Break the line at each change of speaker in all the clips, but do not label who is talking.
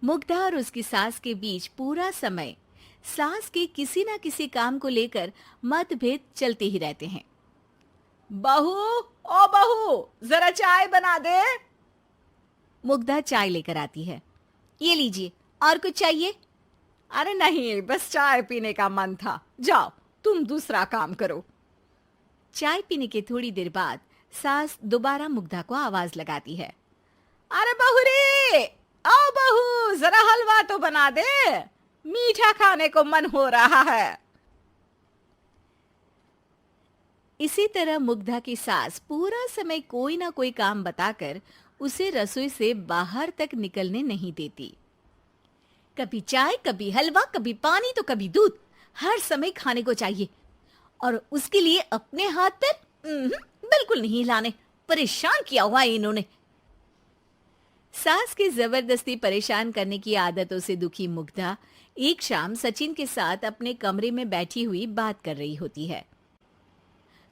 मुग्धा और उसकी सास के बीच पूरा समय सास के किसी न किसी काम को लेकर मतभेद चलते ही रहते हैं।
बहू, ओ बहू, जरा चाय बना दे।
मुग्धा चाय लेकर आती है। ये लीजिए, और कुछ चाहिए?
अरे नहीं, बस चाय पीने का मन था। जाओ, तुम दूसरा काम करो।
चाय पीने के थोड़ी देर बाद सास दोबारा मुग्धा को आवाज लगाती है।
अरे बहू रे, आओ बहू, जरा हलवा तो बना दे, मीठा खाने को मन हो रहा है।
इसी तरह मुग्धा की सास पूरा समय कोई ना कोई काम बताकर उसे रसोई से बाहर तक निकलने नहीं देती। कभी चाय, कभी हलवा, कभी पानी तो कभी दूध, हर समय खाने को चाहिए और उसके लिए अपने हाथ पैर बिल्कुल नहीं हिलाने। परेशान किया हुआ है इन्होंने। सास की जबरदस्ती परेशान करने की आदतों से दुखी मुग्धा एक शाम सचिन के साथ अपने कमरे में बैठी हुई बात कर रही होती है।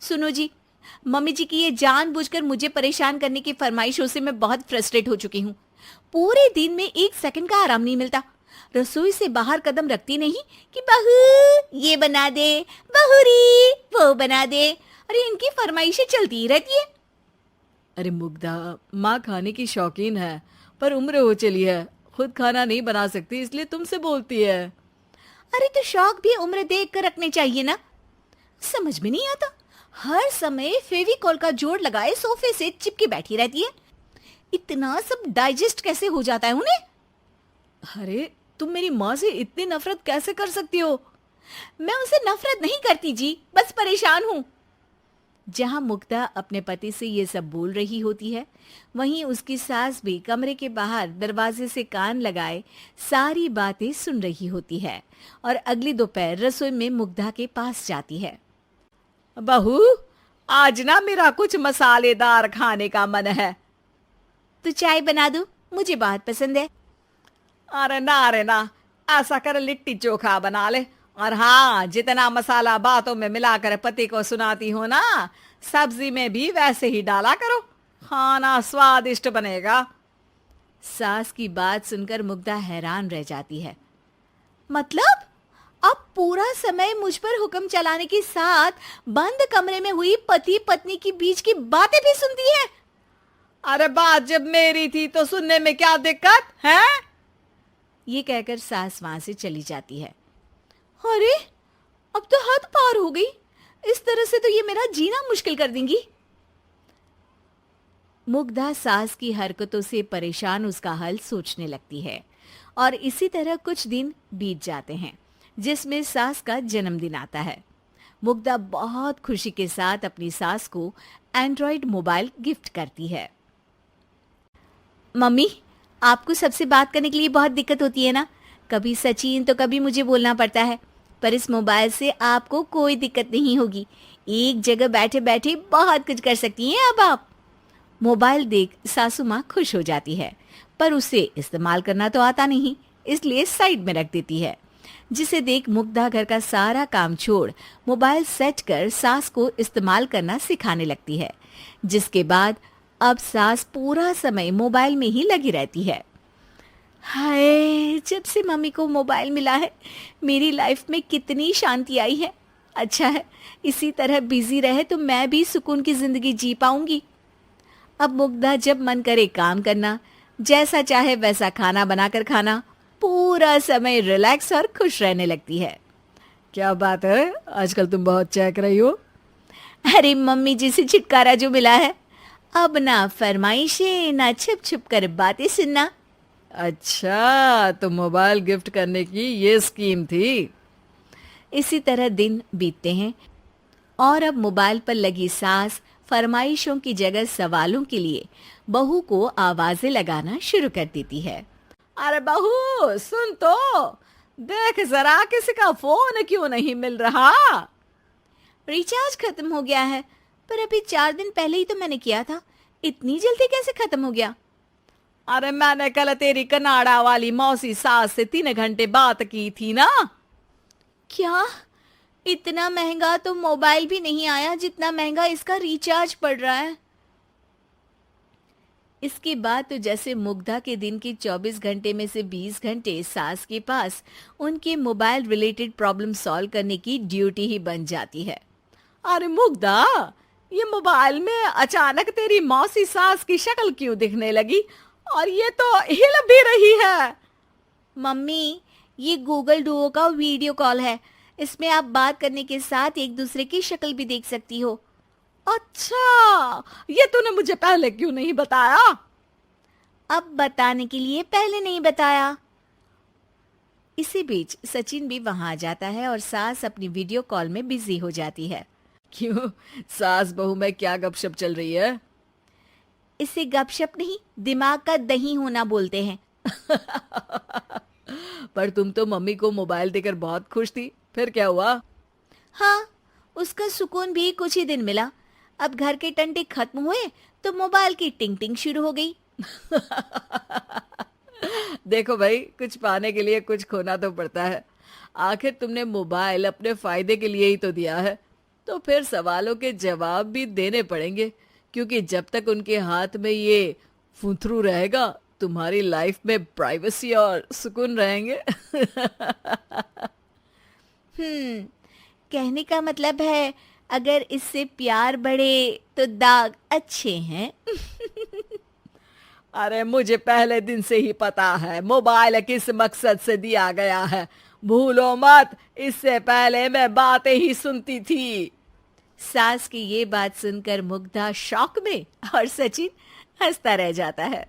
सुनो जी, मम्मी जी की ये जानबूझकर मुझे परेशान करने की फरमाइशों से मैं बहुत फ्रस्ट्रेट हो चुकी हूँ। पूरे दिन में एक सेकंड का आराम नहीं मिलता। रसोई से बाहर कदम रखती नहीं कि बहू ये बना दे, बहुरी वो बना दे। अरे इनकी फरमाइशें चलती ही रहती है।
अरे मुग्धा, माँ खाने की शौकीन है, पर उम्र हो चली है, खुद खाना नहीं बना सकती, इसलिए तुमसे बोलती है।
अरे तो शौक भी उम्र देख कर रखने चाहिए ना। समझ में नहीं आता, हर समय फेविकॉल का जोड़ लगाए सोफे से चिपकी बैठी रहती है। इतना सब डाइजेस्ट कैसे हो जाता है उन्हें?
अरे तुम मेरी माँ से इतनी नफरत कैसे कर सकती हो?
मैं उनसे नफरत नहीं करती जी, बस परेशान हूँ। जहां मुग्धा अपने पति से ये सब बोल रही होती है, वहीं उसकी सास भी कमरे के बाहर दरवाजे से कान लगाए सारी बातें सुन रही होती है और अगली दोपहर रसोई में मुग्धा के पास जाती है।
बहू, आज ना मेरा कुछ मसालेदार खाने का मन है।
तो चाय बना दूं? मुझे बहुत पसंद है।
अरे ना, ऐसा कर लिट्टी चोखा बना ले। और हाँ, जितना मसाला बातों में मिलाकर पति को सुनाती हो ना, सब्जी में भी वैसे ही डाला करो, खाना स्वादिष्ट बनेगा।
सास की बात सुनकर मुग्धा हैरान रह जाती है। मतलब अब पूरा समय मुझ पर हुक्म चलाने के साथ बंद कमरे में हुई पति पत्नी की बीच की बातें भी सुनती है?
अरे बात जब मेरी थी तो सुनने में क्या दिक्कत है?
ये कहकर सास वहां से चली जाती है। अरे अब तो हद पार हो गई। इस तरह से तो ये मेरा जीना मुश्किल कर देंगी। मुग्धा सास की हरकतों से परेशान उसका हल सोचने लगती है और इसी तरह कुछ दिन बीत जाते हैं, जिसमें सास का जन्मदिन आता है। मुग्धा बहुत खुशी के साथ अपनी सास को एंड्रॉयड मोबाइल गिफ्ट करती है। मम्मी, आपको सबसे बात करने के लिए बहुत दिक्कत होती है ना? कभी सचिन तो कभी मुझे बोलना पड़ता है, पर इस मोबाइल से आपको कोई दिक्कत नहीं होगी। एक जगह बैठे बैठे बहुत कुछ कर सकती हैं अब आप। मोबाइल देख सासू माँ खुश हो जाती है, पर उसे इस्तेमाल करना तो आता नहीं, इसलिए साइड में रख देती है। जिसे देख मुग्धा घर का सारा काम छोड़ मोबाइल सेट कर सास को इस्तेमाल करना सिखाने लगती है, जिसके बाद अब सास पूरा समय मोबाइल में ही लगी रहती है। हाय, जब से मम्मी को मोबाइल मिला है मेरी लाइफ में कितनी शांति आई है। अच्छा है, इसी तरह बिजी रहे तो मैं भी सुकून की जिंदगी जी पाऊंगी। अब मुग्धा जब मन करे काम करना, जैसा चाहे वैसा खाना बनाकर खाना, पूरा समय रिलैक्स और खुश रहने लगती है।
क्या बात है, आजकल तुम बहुत चहक रही हो।
अरे मम्मी जी से छुटकारा जो मिला है, अब ना फरमाइशें ना छुप छुप कर बातें सुनना।
अच्छा, तो मोबाइल गिफ्ट करने की ये स्कीम थी।
इसी तरह दिन बीतते हैं और अब मोबाइल पर लगी सास फरमाइशों की जगह सवालों के लिए बहू को आवाजें लगाना शुरू कर देती है।
अरे बहू सुन तो, देख जरा किसी का फोन क्यों नहीं मिल रहा?
रिचार्ज खत्म हो गया है, पर अभी 4 दिन पहले ही तो मैंने किया था। इतनी जल्दी कैसे खत्म हो गया?
अरे मैंने कल तेरी कनाडा वाली मौसी सास से 3 घंटे बात की थी ना।
क्या? इतना महंगा तो मोबाइल भी नहीं आया जितना महंगा इसका रिचार्ज पड़ रहा है। इसके बाद तो जैसे मुग्धा के दिन के 24 घंटे में से 20 घंटे सास के पास उनके मोबाइल रिलेटेड प्रॉब्लम सॉल्व करने की ड्यूटी ही बन जाती है।
अरे मुग्धा, ये मोबाइल में अचानक तेरी मौसी सास की शक्ल क्यों दिखने लगी? और ये तो हिल भी रही है।
मम्मी, ये गूगल डुओ का वीडियो कॉल है। इसमें आप बात करने के साथ एक दूसरे की शक्ल भी देख सकती हो।
अच्छा, ये तूने मुझे पहले क्यों नहीं बताया?
अब बताने के लिए पहले नहीं बताया। इसी बीच सचिन भी वहां आ जाता है और सास अपनी वीडियो कॉल में बिजी हो जाती है।
क्यों, सास बहू में क्या गपशप चल रही है?
इसे गपशप नहीं, दिमाग का दही होना बोलते हैं।
पर तुम तो मम्मी को मोबाइल देकर बहुत खुश थी, फिर क्या हुआ?
हाँ, उसका सुकून भी कुछ ही दिन मिला। अब घर के टंटे खत्म हुए तो मोबाइल की टिंग टिंग शुरू हो गई।
देखो भाई, कुछ पाने के लिए कुछ खोना तो पड़ता है। आखिर तुमने मोबाइल अपने फायदे के लिए ही तो दिया है, तो फिर सवालों के जवाब भी देने पड़ेंगे, क्योंकि जब तक उनके हाथ में ये फुंथरू रहेगा, तुम्हारी लाइफ में प्राइवेसी और सुकून रहेंगे।
कहने का मतलब है अगर इससे प्यार बढ़े तो दाग अच्छे हैं।
अरे मुझे पहले दिन से ही पता है मोबाइल किस मकसद से दिया गया है। भूलो मत, इससे पहले मैं बातें ही सुनती थी।
सास की ये बात सुनकर मुग्धा शॉक में और सचिन हंसता रह जाता है।